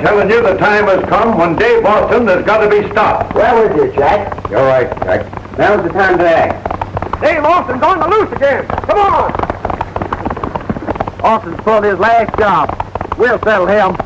telling you the time has come when Dave Austin has got to be stopped. Well with you, Jack. You're right, Jack. Now's the time to act. Dave Austin's on the loose again. Come on. Austin's pulled his last job. We'll settle him.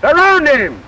Surround him!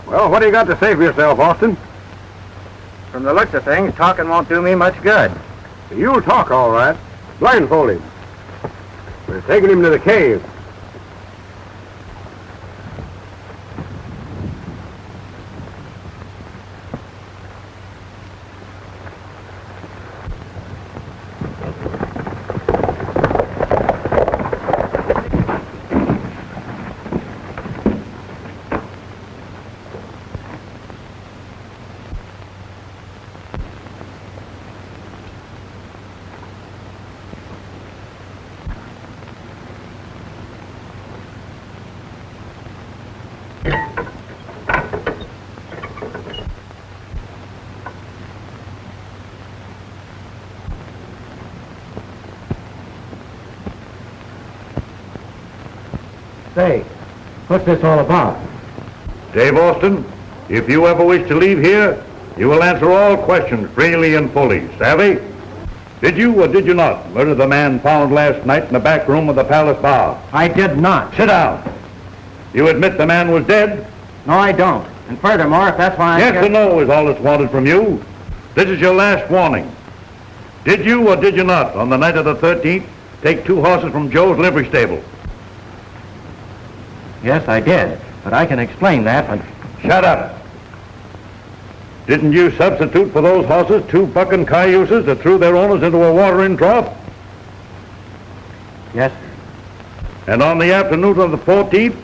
Well, what do you got to say for yourself, Austin? From the looks of things, talking won't do me much good. You'll talk all right. Blindfold him. We're taking him to the cave. Say, what's this all about? Dave Austin, if you ever wish to leave here, you will answer all questions freely and fully. Savvy? Did you or did you not murder the man found last night in the back room of the Palace Bar? I did not. Sit down. You admit the man was dead? No, I don't. And furthermore, if that's why Yes or no is all that's wanted from you. This is your last warning. Did you or did you not, on the night of the 13th, take 2 horses from Joe's livery stable? Yes, I did. But I can explain that when... Shut up. Didn't you substitute for those horses 2 bucking cayuses that threw their owners into a watering trough? Yes, sir. And on the afternoon of the 14th,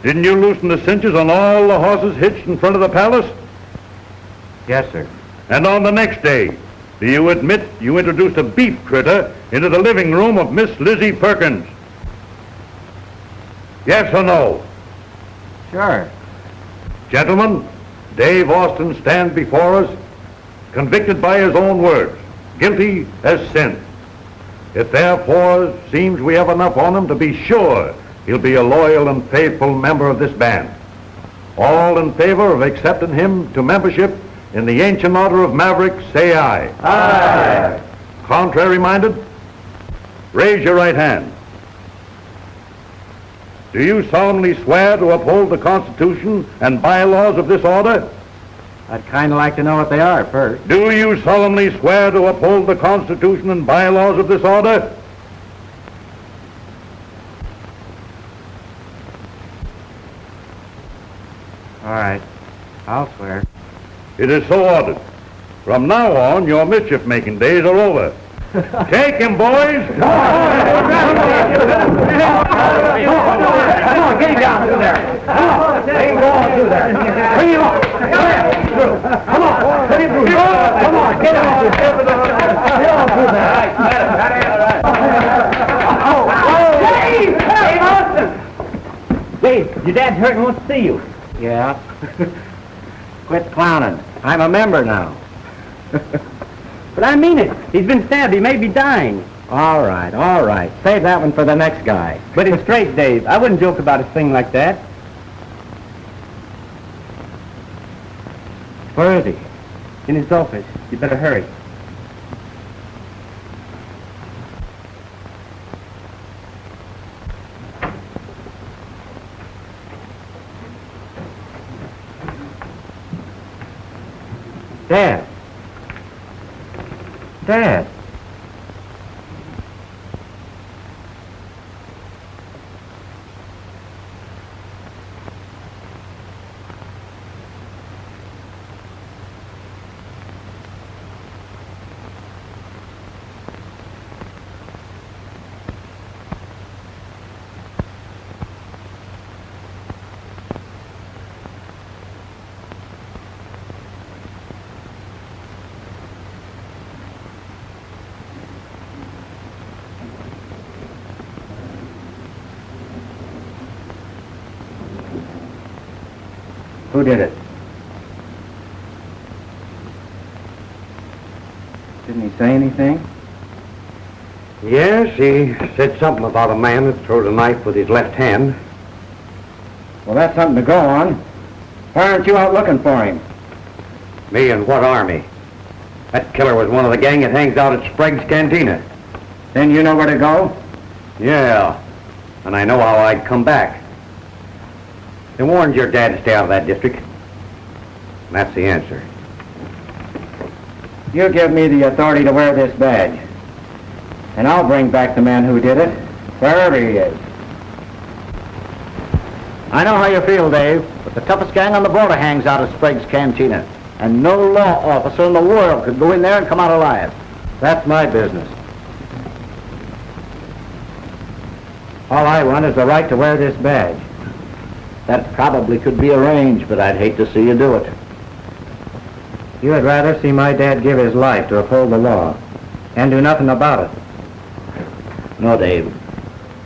didn't you loosen the cinches on all the horses hitched in front of the palace? Yes, sir. And on the next day, do you admit you introduced a beef critter into the living room of Miss Lizzie Perkins? Yes or no? Sure. Gentlemen, Dave Austin stands before us, convicted by his own words, guilty as sin. It therefore seems we have enough on him to be sure he'll be a loyal and faithful member of this band. All in favor of accepting him to membership in the Ancient Order of Mavericks, say aye. Aye. Contrary-minded? Raise your right hand. Do you solemnly swear to uphold the Constitution and bylaws of this order? I'd kind of like to know what they are first. Do you solemnly swear to uphold the Constitution and bylaws of this order? All right. I'll swear. It is so ordered. From now on, your mischief-making days are over. Take him, boys! Come on, get him down through there. Come on, let him go on through there. Bring him on. Come on, let him through. Come on, get on through there. Get on through there. Dave! Dave, your dad's hurt and wants to see you. Yeah? Quit clowning. I'm a member now. But I mean it. He's been stabbed. He may be dying. All right, all right. Save that one for the next guy. But it's straight, Dave. I wouldn't joke about a thing like that. Where is he? In his office. You better hurry. Dad. Dad. Who did it? Didn't he say anything? Yes, he said something about a man that threw the knife with his left hand. Well, that's something to go on. Why aren't you out looking for him? Me and what army? That killer was one of the gang that hangs out at Sprague's Cantina. Then you know where to go? Yeah, and I know how I'd come back. They warned your dad to stay out of that district. And that's the answer. You give me the authority to wear this badge. And I'll bring back the man who did it, wherever he is. I know how you feel, Dave, but the toughest gang on the border hangs out at Sprague's Cantina. And no law officer in the world could go in there and come out alive. That's my business. All I want is the right to wear this badge. That probably could be arranged, but I'd hate to see you do it. You would rather see my dad give his life to uphold the law and do nothing about it. No, Dave,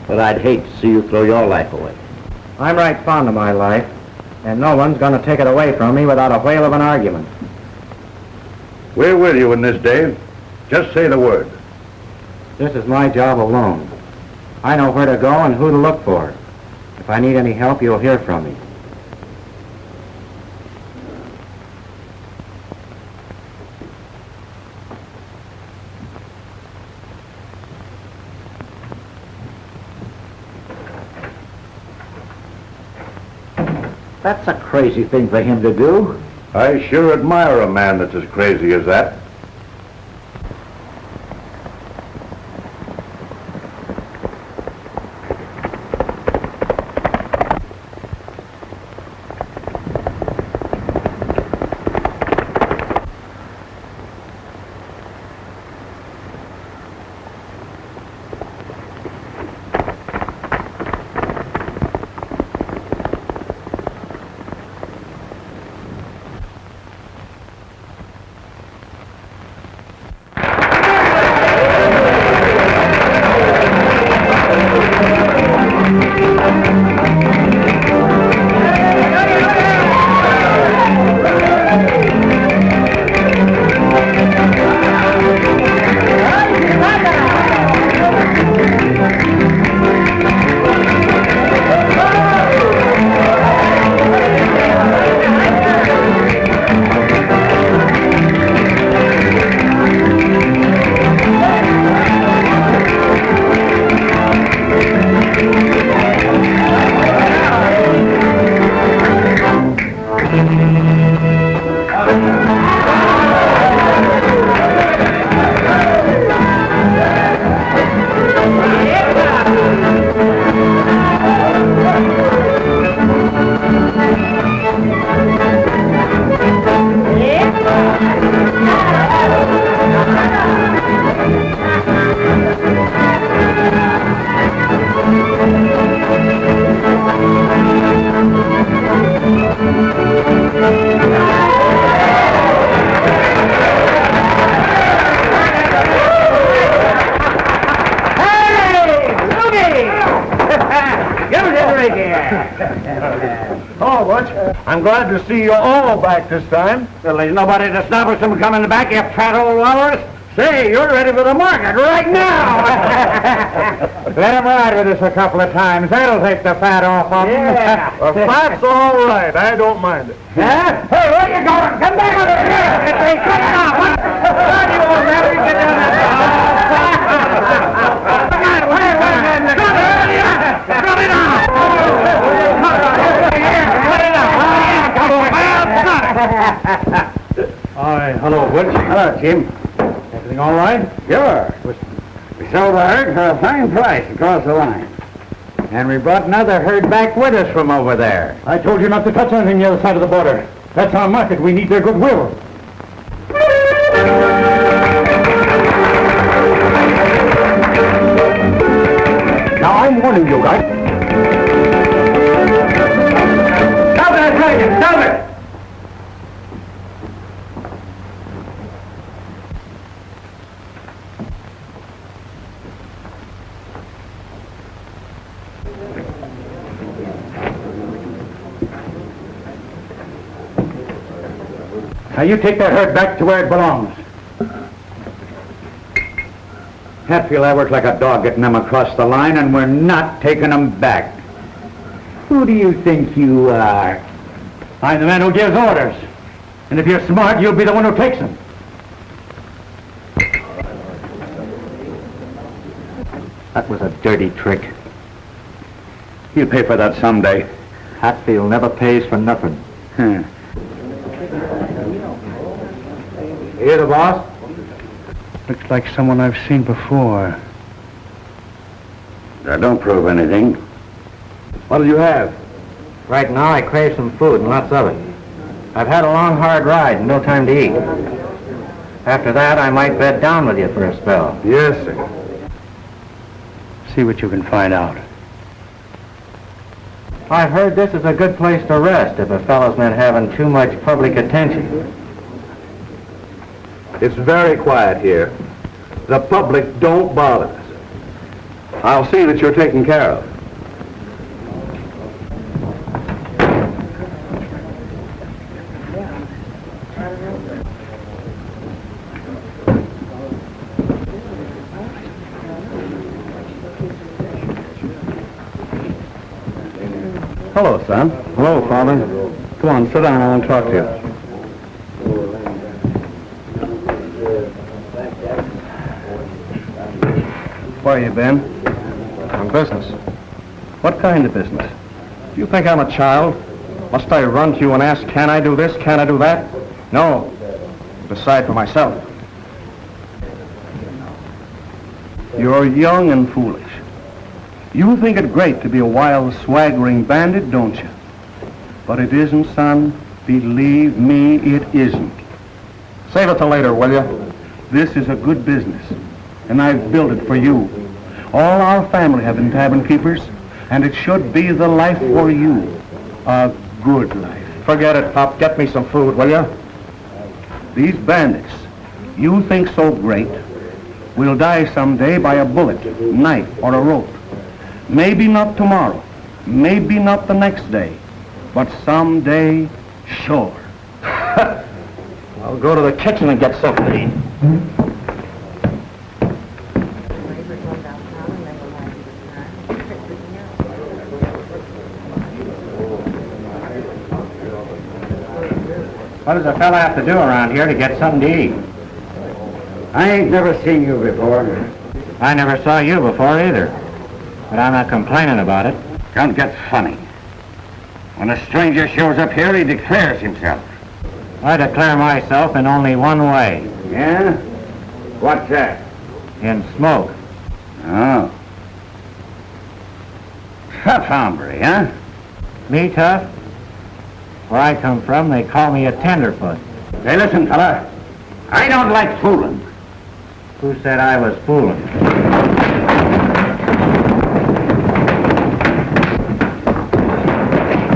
but I'd hate to see you throw your life away. I'm right fond of my life, and no one's going to take it away from me without a whale of an argument. We're with you in this, Dave. Just say the word. This is my job alone. I know where to go and who to look for. If I need any help, you'll hear from me. That's a crazy thing for him to do. I sure admire a man that's as crazy as that. George. I'm glad to see you all back this time. Well, there's nobody to stop us from coming back, you fat old walrus. Say, you're ready for the market right now. Let him ride with us a couple of times. That'll take the fat off of him. Yeah. Well, fat's all right. I don't mind it. Huh? Hey, where you going? Come back over here. Hey, cut it off. What? Where you want, man? Get down there. Come on, wait. Cut it off. Hi, hello, Butch. Hello, Jim. Everything all right? Sure. We sold the herd for a fine price across the line. And we brought another herd back with us from over there. I told you not to touch anything the other side of the border. That's our market. We need their goodwill. Now, I'm warning you guys. Stop that dragon! Stop it! Now, you take that herd back to where it belongs. Hatfield, I worked like a dog getting them across the line, and we're not taking them back. Who do you think you are? I'm the man who gives orders. And if you're smart, you'll be the one who takes them. That was a dirty trick. He'll pay for that someday. Hatfield never pays for nothing. Hmm. You hear the boss? Looks like someone I've seen before. That don't prove anything. What'll you have? Right now, I crave some food and lots of it. I've had a long, hard ride and no time to eat. After that, I might bed down with you for a spell. Yes, sir. See what you can find out. I've heard this is a good place to rest if a fellow's been having too much public attention. It's very quiet here. The public don't bother us. I'll see that you're taken care of. Hello, son. Hello, Father. Come on, sit down. I want to talk to you. Where you been? On business. What kind of business? Do you think I'm a child? Must I run to you and ask, can I do this, can I do that? No. Decide for myself. You're young and foolish. You think it great to be a wild, swaggering bandit, don't you? But it isn't, son. Believe me, it isn't. Save it till later, will you? This is a good business, and I've built it for you. All our family have been tavern keepers, and it should be the life for you. A good life. Forget it, Pop. Get me some food, will you? These bandits, you think so great, will die someday by a bullet, knife, or a rope. Maybe not tomorrow, maybe not the next day, but someday, sure. I'll go to the kitchen and get something to eat. What does a fella have to do around here to get something to eat? I ain't never seen you before. I never saw you before either. But I'm not complaining about it. Don't get funny. When a stranger shows up here, he declares himself. I declare myself in only one way. Yeah? What's that? In smoke. Oh. Tough hombre, huh? Me tough? Where I come from, they call me a tenderfoot. Hey, listen, fella. I don't like fooling. Who said I was fooling?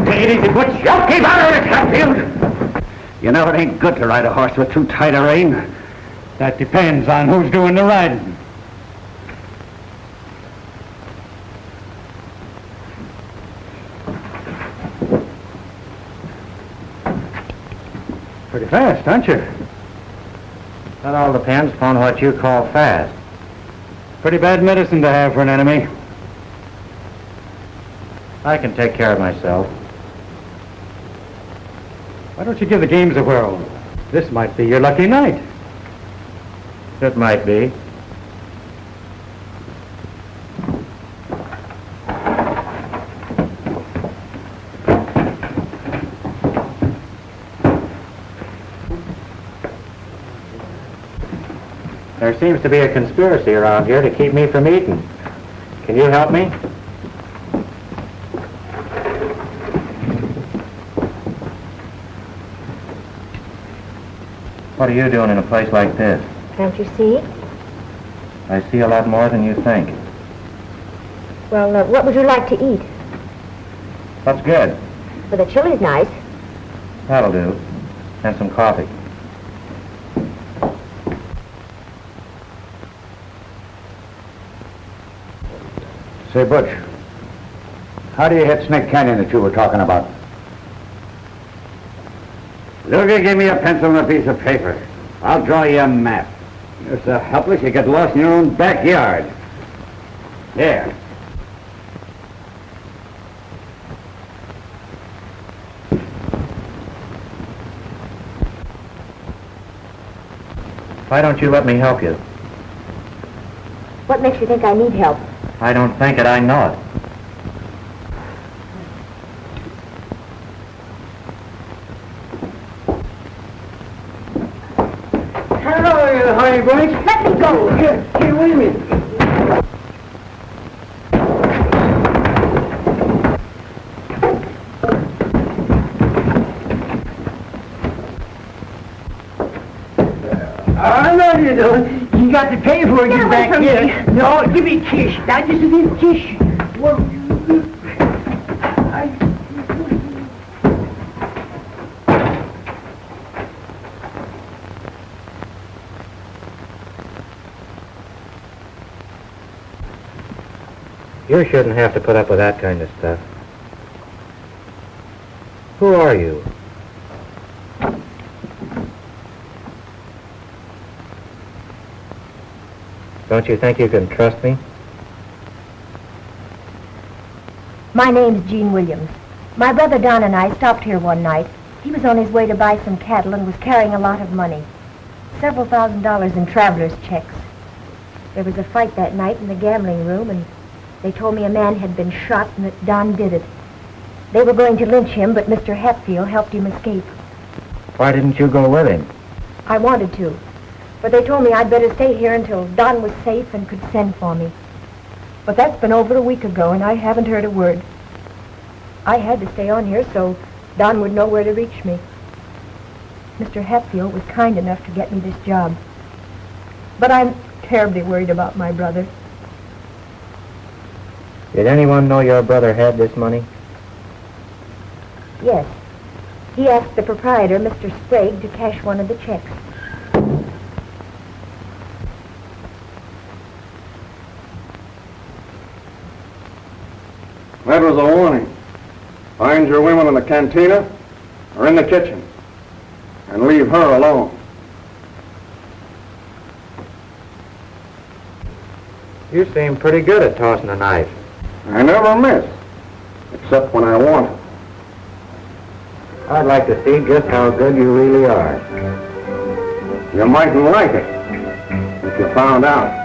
Take it easy, Butch. You keep out of it, Hatfield. You know it ain't good to ride a horse with too tight a rein. That depends on who's doing the riding. Pretty fast, aren't you? That all depends upon what you call fast. Pretty bad medicine to have for an enemy. I can take care of myself. Why don't you give the games a whirl? This might be your lucky night. It might be. There seems to be a conspiracy around here to keep me from eating. Can you help me? What are you doing in a place like this? Can't you see? I see a lot more than you think. Well, what would you like to eat? That's good. Well, the chili's nice. That'll do. And some coffee. Say, Butch, how do you hit Snake Canyon that you were talking about? Luger, give me a pencil and a piece of paper. I'll draw you a map. You're so helpless you get lost in your own backyard. Here. Why don't you let me help you? What makes you think I need help? I don't think it, I know it. Hello, honey bunch. Let me go. Here, wait a minute. I know you don't. You got to pay for it. Get You away back from here. me. No, give me a kiss. Now just a little kiss. Well, You shouldn't have to put up with that kind of stuff. Who are you? Don't you think you can trust me? My name's Jean Williams. My brother Don and I stopped here one night. He was on his way to buy some cattle and was carrying a lot of money. Several $1,000s in traveler's checks. There was a fight that night in the gambling room, and they told me a man had been shot and that Don did it. They were going to lynch him, but Mr. Hatfield helped him escape. Why didn't you go with him? I wanted to, but they told me I'd better stay here until Don was safe and could send for me. But that's been over a week ago, and I haven't heard a word. I had to stay on here so Don would know where to reach me. Mr. Hatfield was kind enough to get me this job. But I'm terribly worried about my brother. Did anyone know your brother had this money? Yes. He asked the proprietor, Mr. Sprague, to cash one of the checks. That was a warning. Find your women in the cantina or in the kitchen and leave her alone. You seem pretty good at tossing a knife. I never miss, except when I want it. I'd like to see just how good you really are. You mightn't like it if you found out.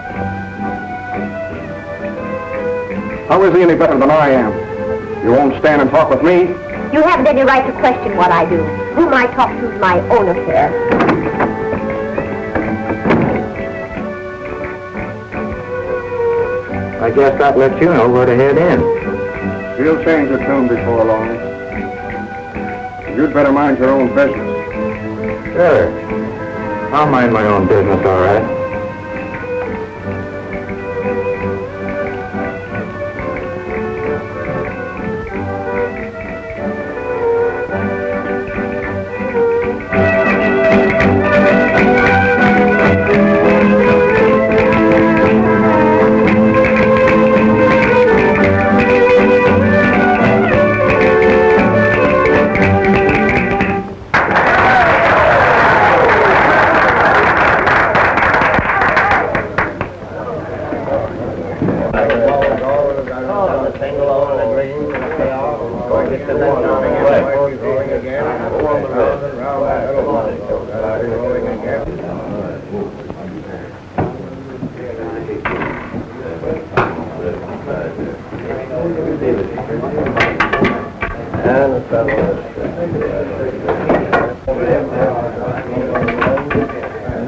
How is he any better than I am? You won't stand and talk with me? You haven't any right to question what I do. Whom I talk to is my own affair. I guess that lets you know where to head in. She'll change her tune before long. You'd better mind your own business. Sure. I'll mind my own business, all right.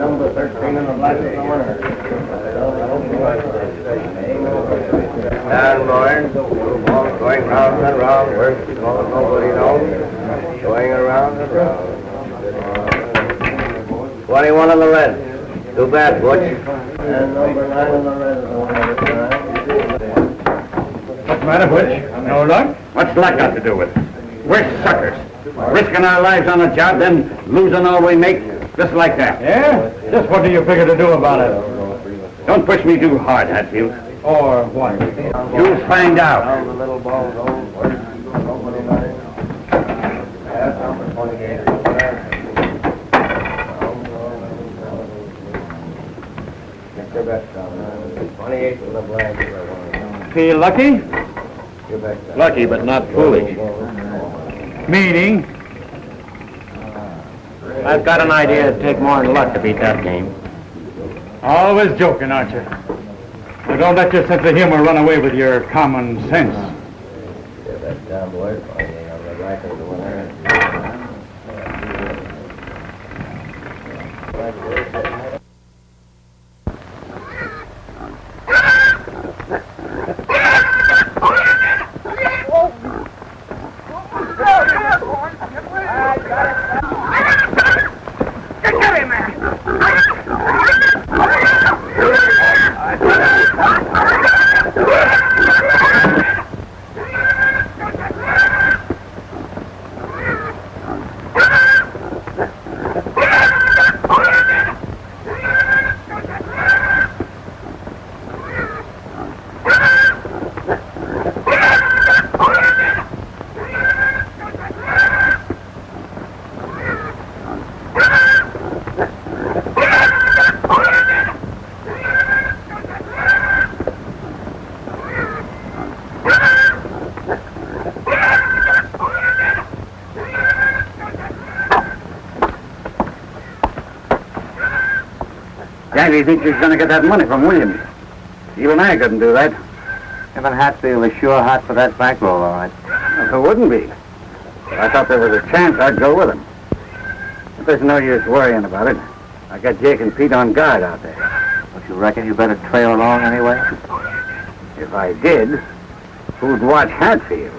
Number 13 in the black is the winner. And Lorraine, going round and round, where's she going? Nobody knows. Going around and round. 21 on the red. Too bad, Butch. And number 9 in the red is the winner this time. What's the matter, Butch? No luck? What's luck got to do with it? We're suckers. Risking our lives on a job, then losing all we make, just like that. Yeah? Just what do you figure to do about it? Don't push me too hard, Hatfield. Or what? You'll find out. The little ball goes, where's she going? Nobody knows. That's number 28. Get your best down. 28 in the black. Feel lucky? Your best down. Lucky, but not foolish. Meaning? I've got an idea it'd take more than luck to beat that game. Always joking, aren't you? Now don't let your sense of humor run away with your common sense. Your best down, boys. 28 on the black is the winner. Yankee thinks he's going to get that money from Williams. Even I couldn't do that. Even Hatfield is sure hot for that bankroll, all right. Well, who wouldn't be? If I thought there was a chance, I'd go with him. But there's no use worrying about it. I got Jake and Pete on guard out there. Don't you reckon you better trail along anyway? If I did, who'd watch Hatfield?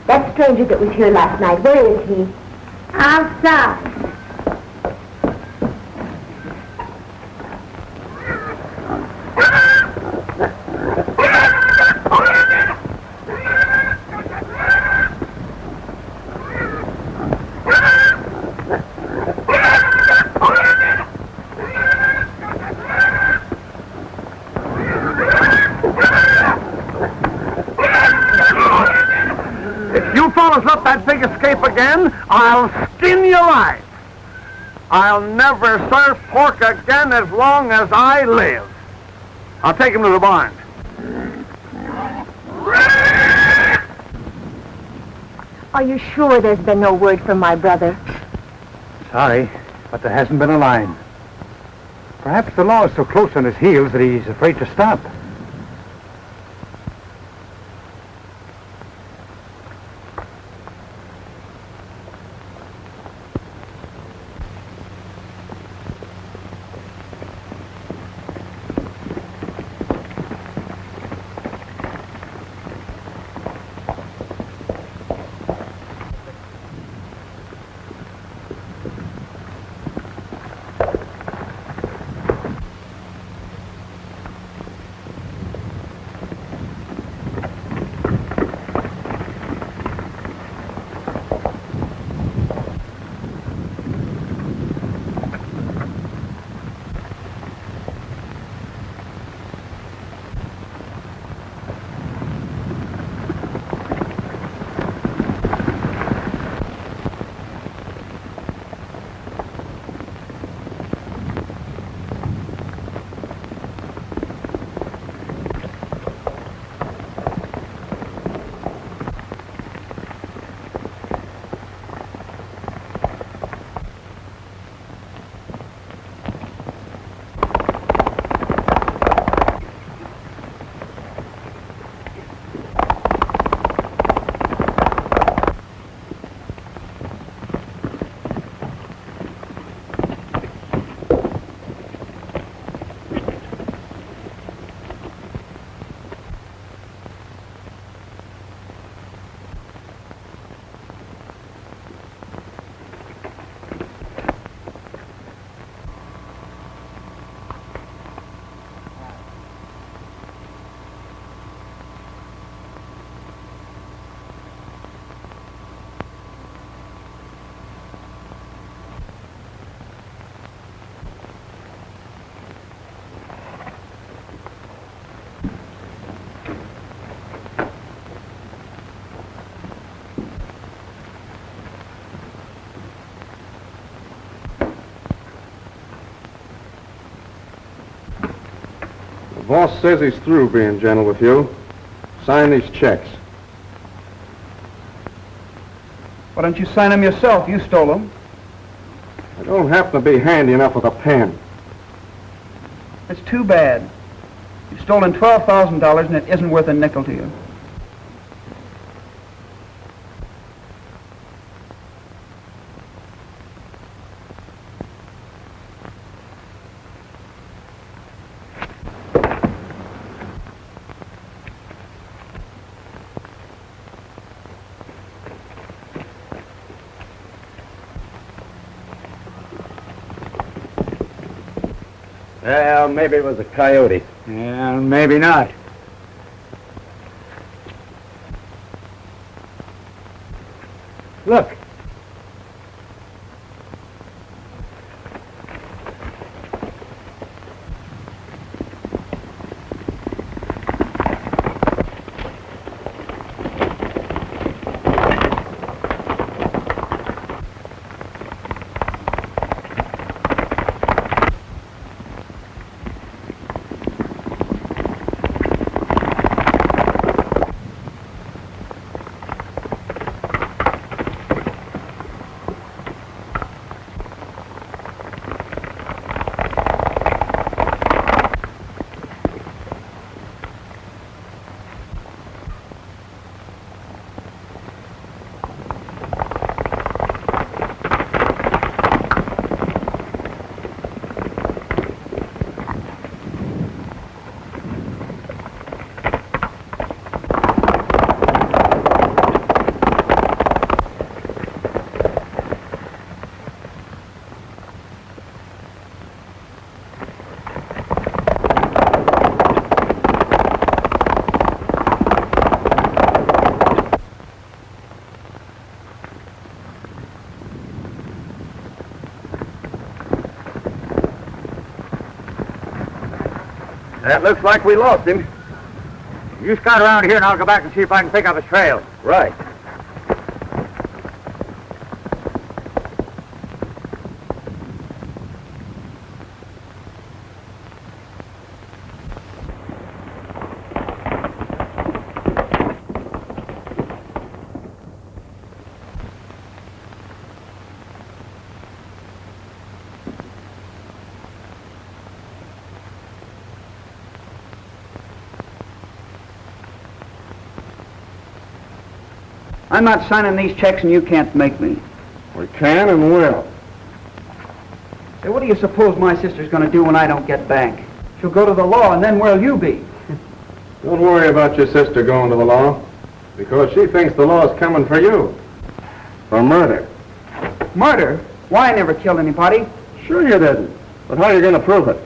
That stranger that was here last night, where is he? Outside. Up that big escape again, I'll skin you alive. I'll never serve pork again as long as I live. I'll take him to the barn. Are you sure there's been no word from my brother? Sorry, but there hasn't been a line. Perhaps the law is so close on his heels that he's afraid to stop. Boss says he's through being gentle with you. Sign these checks. Why don't you sign them yourself? You stole them. I don't happen to be handy enough with a pen. It's too bad. You've stolen $12,000 and it isn't worth a nickel to you. Well, maybe it was a coyote. Yeah, maybe not. Look. That looks like we lost him. You scout around here and I'll go back and see if I can pick up his trail. Right. I'm not signing these checks and you can't make me. We can and will. Say, what do you suppose my sister's going to do when I don't get back? She'll go to the law, and then where'll you be? Don't worry about your sister going to the law, because she thinks the law's coming for you. For murder. Murder? Why, I never killed anybody. Sure you didn't. But how are you going to prove it?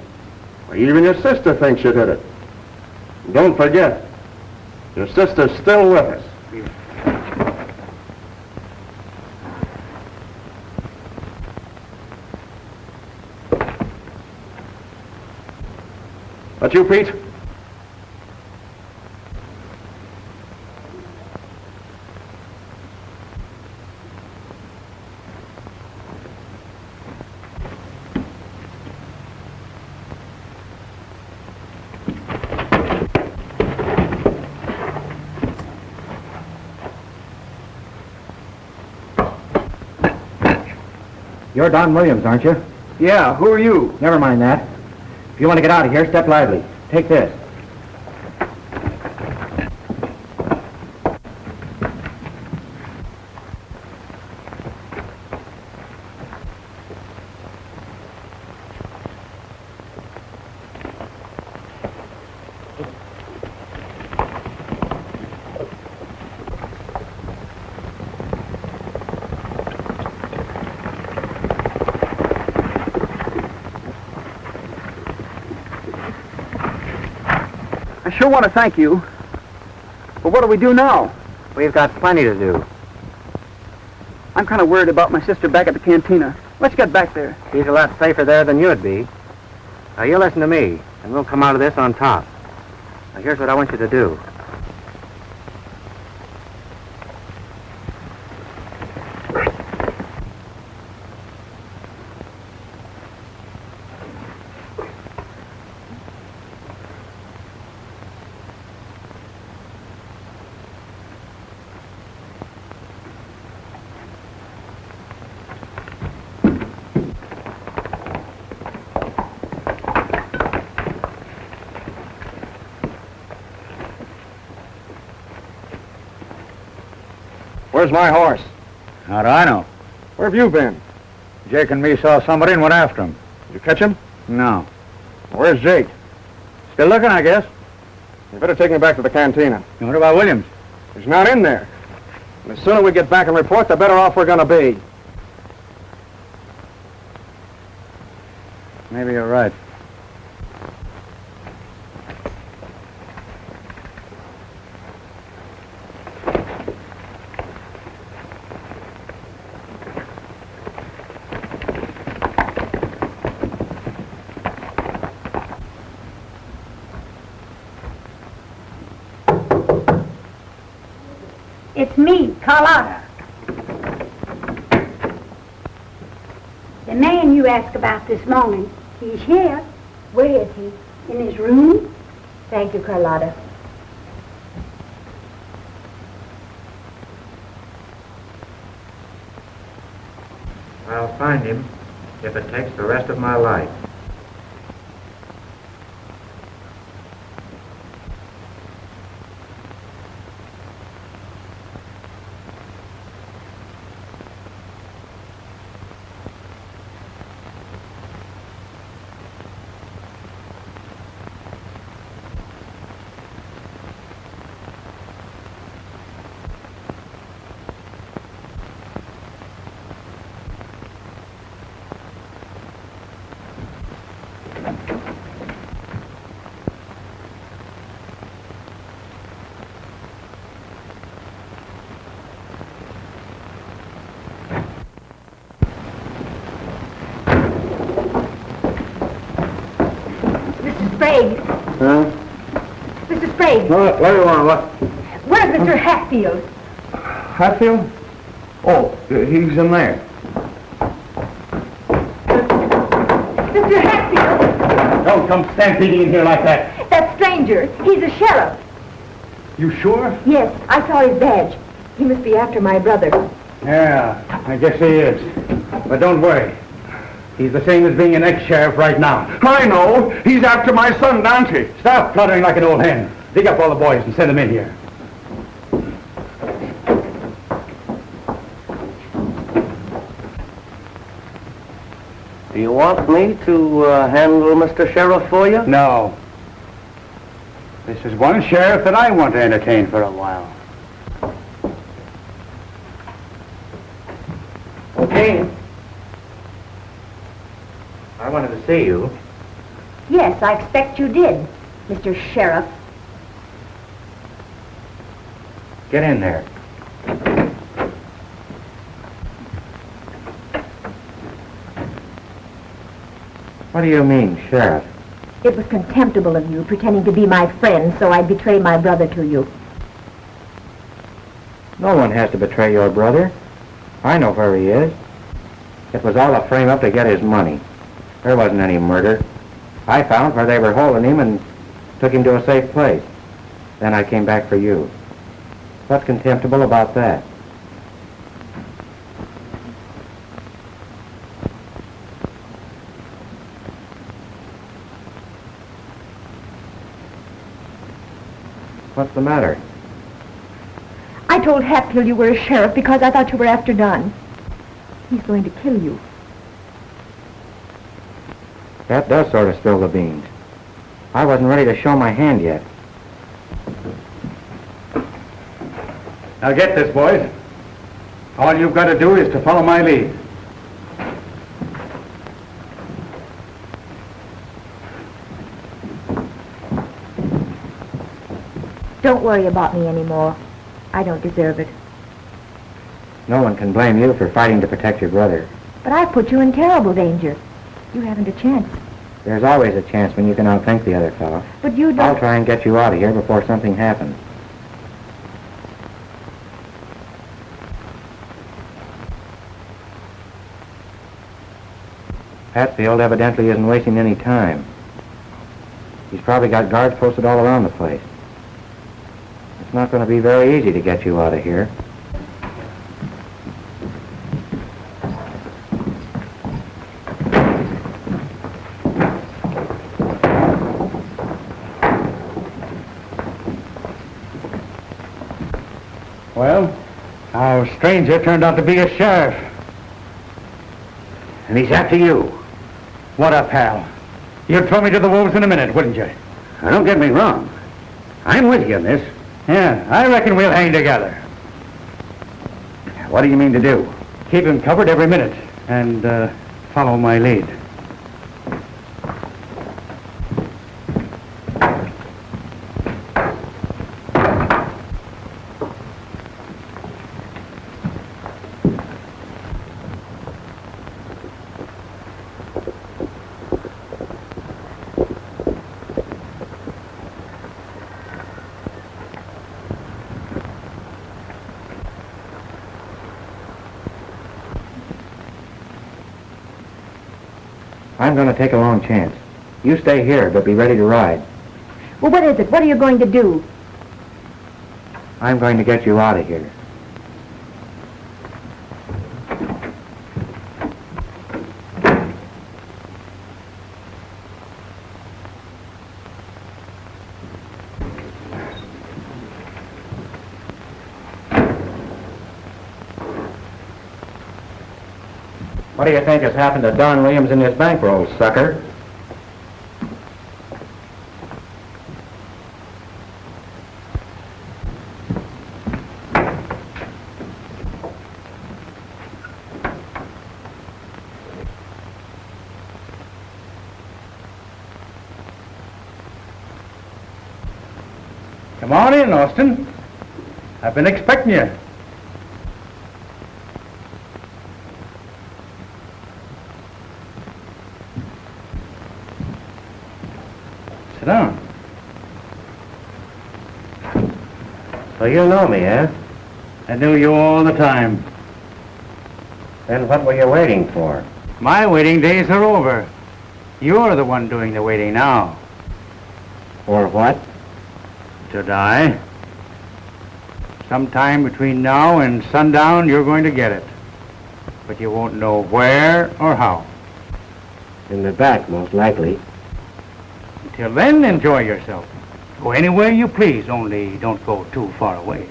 Well, even your sister thinks you did it. And don't forget, your sister's still with us. That you, Pete? You're Don Williams, aren't you? Yeah, who are you? Never mind that. If you want to get out of here, step lively. Take this. I sure want to thank you. But what do we do now? We've got plenty to do. I'm kind of worried about my sister back at the cantina. Let's get back there. She's a lot safer there than you'd be. Now, you listen to me, and we'll come out of this on top. Now, here's what I want you to do. Where's my horse? How do I know? Where have you been? Jake and me saw somebody and went after him. Did you catch him? No. Where's Jake? Still looking, I guess. You better take me back to the cantina. And what about Williams? He's not in there. And the sooner we get back and report, the better off we're going to be. Maybe you're right. It's me, Carlotta. The man you asked about this morning, he's here. Where is he? In his room? Thank you, Carlotta. I'll find him if it takes the rest of my life. Sprague. Huh? Mr. Sprague. What do you want? What? Where's Mr. Hatfield? Hatfield? Oh, he's in there. Mr. Hatfield! Don't come stampeding in here like that. That stranger. He's a sheriff. You sure? Yes, I saw his badge. He must be after my brother. Yeah, I guess he is. But don't worry. He's the same as being an ex-sheriff right now. I know. He's after my son, Dante. Stop fluttering like an old hen. Dig up all the boys and send them in here. Do you want me to handle Mr. Sheriff for you? No. This is one sheriff that I want to entertain for a while. Okay. I wanted to see you. Yes, I expect you did, Mr. Sheriff. Get in there. What do you mean, Sheriff? It was contemptible of you, pretending to be my friend, so I'd betray my brother to you. No one has to betray your brother. I know where he is. It was all a frame-up to get his money. There wasn't any murder. I found where they were holding him and took him to a safe place. Then I came back for you. What's contemptible about that? What's the matter? I told Hatfield you were a sheriff because I thought you were after Dunn. He's going to kill you. That does sort of spill the beans. I wasn't ready to show my hand yet. Now get this, boys. All you've got to do is to follow my lead. Don't worry about me anymore. I don't deserve it. No one can blame you for fighting to protect your brother. But I put you in terrible danger. You haven't a chance. There's always a chance when you can outthink the other fellow. But you I'll don't... try and get you out of here before something happens. Hatfield evidently isn't wasting any time. He's probably got guards posted all around the place. It's not going to be very easy to get you out of here. Well, how stranger turned out to be a sheriff. And he's after you. What a pal. You'd throw me to the wolves in a minute, wouldn't you? Now, don't get me wrong. I'm with you in this. Yeah, I reckon we'll hang together. What do you mean to do? Keep him covered every minute and follow my lead. I'm going to take a long chance. You stay here, but be ready to ride. Well, what is it? What are you going to do? I'm going to get you out of here. What do you think has happened to Don Williams and his bankroll, sucker? Come on in, Austin. I've been expecting you. Sit down. So you know me, eh? I knew you all the time. Then what were you waiting for? My waiting days are over. You're the one doing the waiting now. For what? To die. Sometime between now and sundown, you're going to get it. But you won't know where or how. In the back, most likely. Until then, enjoy yourself. Go anywhere you please, only don't go too far away.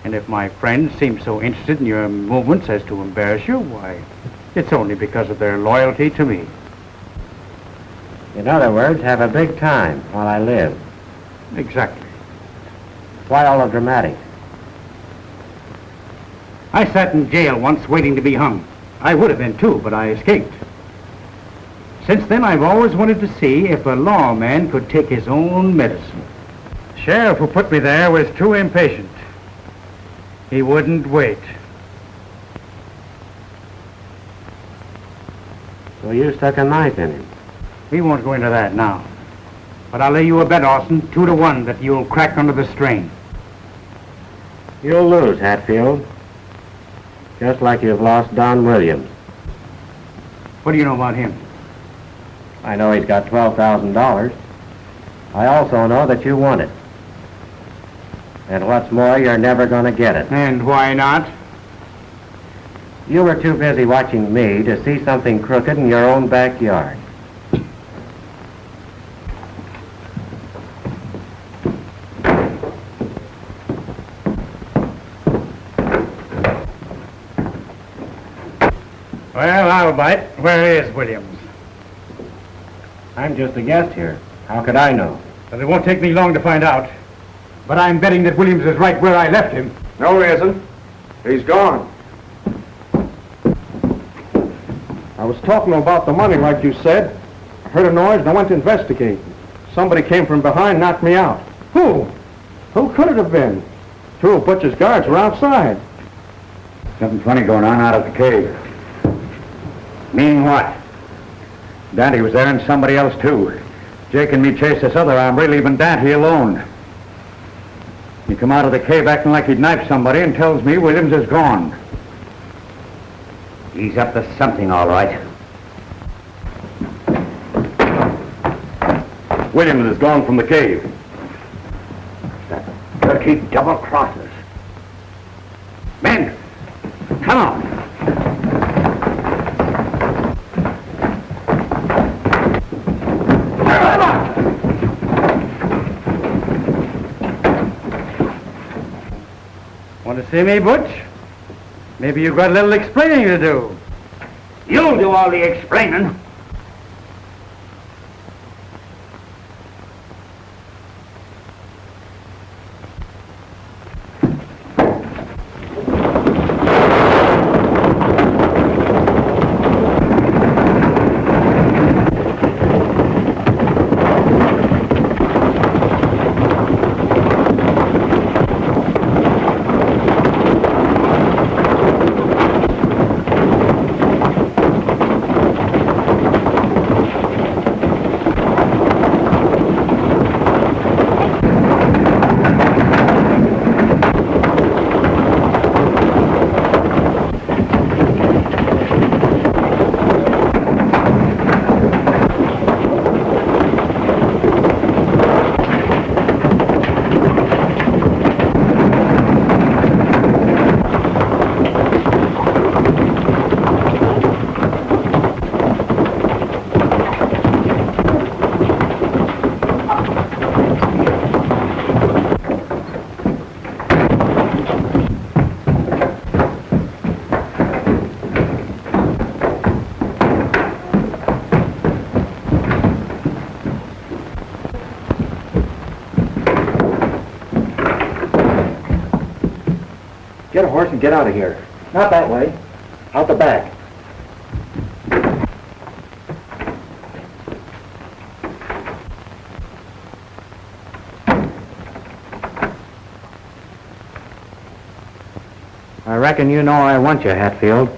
And if my friends seem so interested in your movements as to embarrass you, why, it's only because of their loyalty to me. In other words, have a big time while I live. Exactly. Why all the dramatic? I sat in jail once waiting to be hung. I would have been too, but I escaped. Since then, I've always wanted to see if a lawman could take his own medicine. The sheriff who put me there was too impatient. He wouldn't wait. So you stuck a knife in him. We won't go into that now. But I'll lay you a bet, Austin, 2-1, that you'll crack under the strain. You'll lose, Hatfield. Just like you've lost Don Williams. What do you know about him? I know he's got $12,000. I also know that you want it. And what's more, you're never going to get it. And why not? You were too busy watching me to see something crooked in your own backyard. Well, I'll bite. Where is Williams? I'm just a guest here. How could I know? Well, it won't take me long to find out. But I'm betting that Williams is right where I left him. No, he isn't. He's gone. I was talking about the money like you said. I heard a noise and I went to investigate. Somebody came from behind and knocked me out. Who? Who could it have been? Two of Butcher's guards were outside. Something funny going on out of the cave. Meaning what? Dante was there and somebody else too. Jake and me chased this other hombre, leaving Dante alone. He come out of the cave acting like he'd knifed somebody and tells me Williams is gone. He's up to something, all right. Williams is gone from the cave. That dirty double-crossers. Men, come on. Want to see me, Butch? Maybe you've got a little explaining to do. You'll do all the explaining. Get a horse and get out of here. Not that way. Out the back. I reckon you know I want you, Hatfield.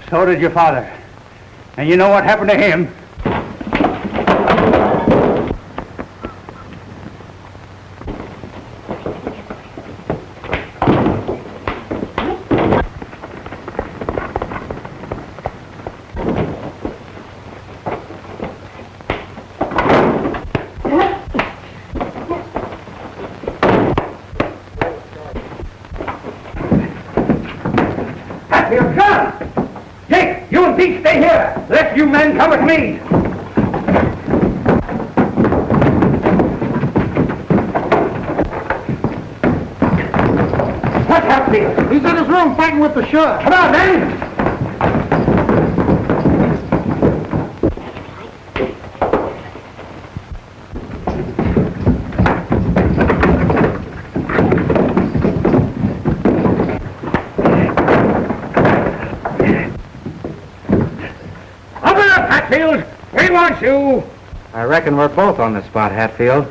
So did your father. And you know what happened to him? Hatfield, John! Jake, you and Pete stay here. The rest of you men come with me. What's Hatfield? He's in his room fighting with the sheriff. Come on, men! Hatfield, we want you. I reckon we're both on the spot, Hatfield.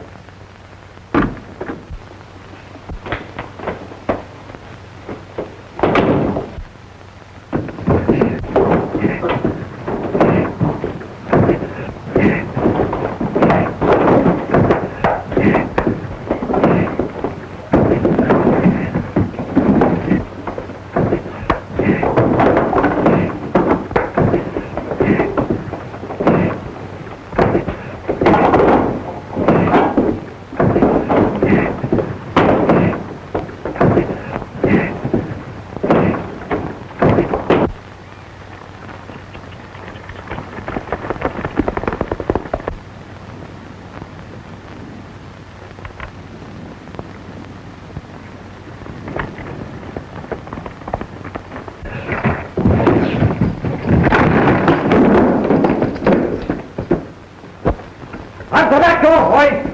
Out the back door, boy!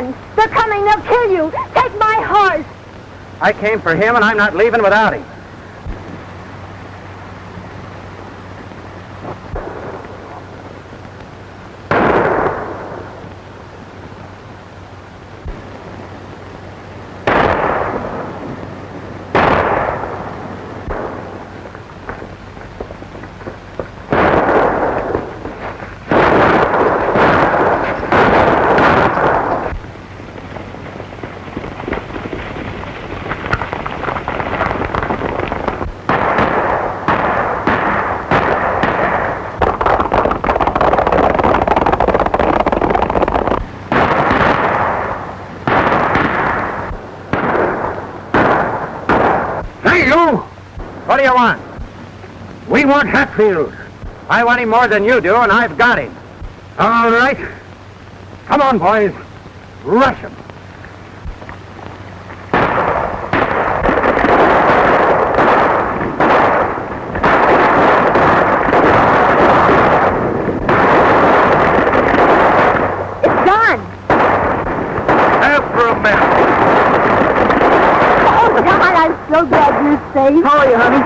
men. They're coming. They'll kill you. Take my horse. I came for him, and I'm not leaving without him. What do you want? We want Hatfield. I want him more than you do, and I've got him. All right. Come on, boys. Rush him. It's gone. After him, men. Oh, God, I'm so glad you're safe. How are you, honey?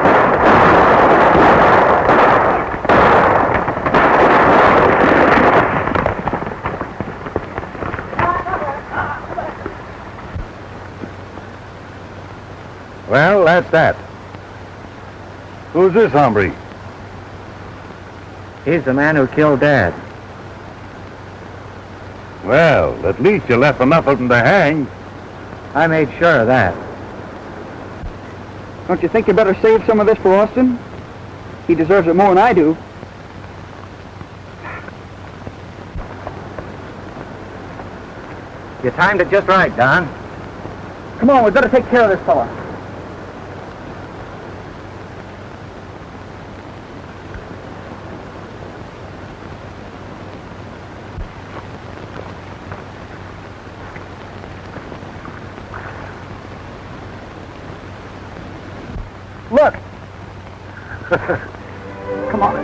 Well, that's that. Who's this hombre? He's the man who killed Dad. Well, at least you left enough of them to hang. I made sure of that. Don't you think you better save some of this for Austin? He deserves it more than I do. You timed it just right, Don. Come on, we better take care of this fella. Look. Come on.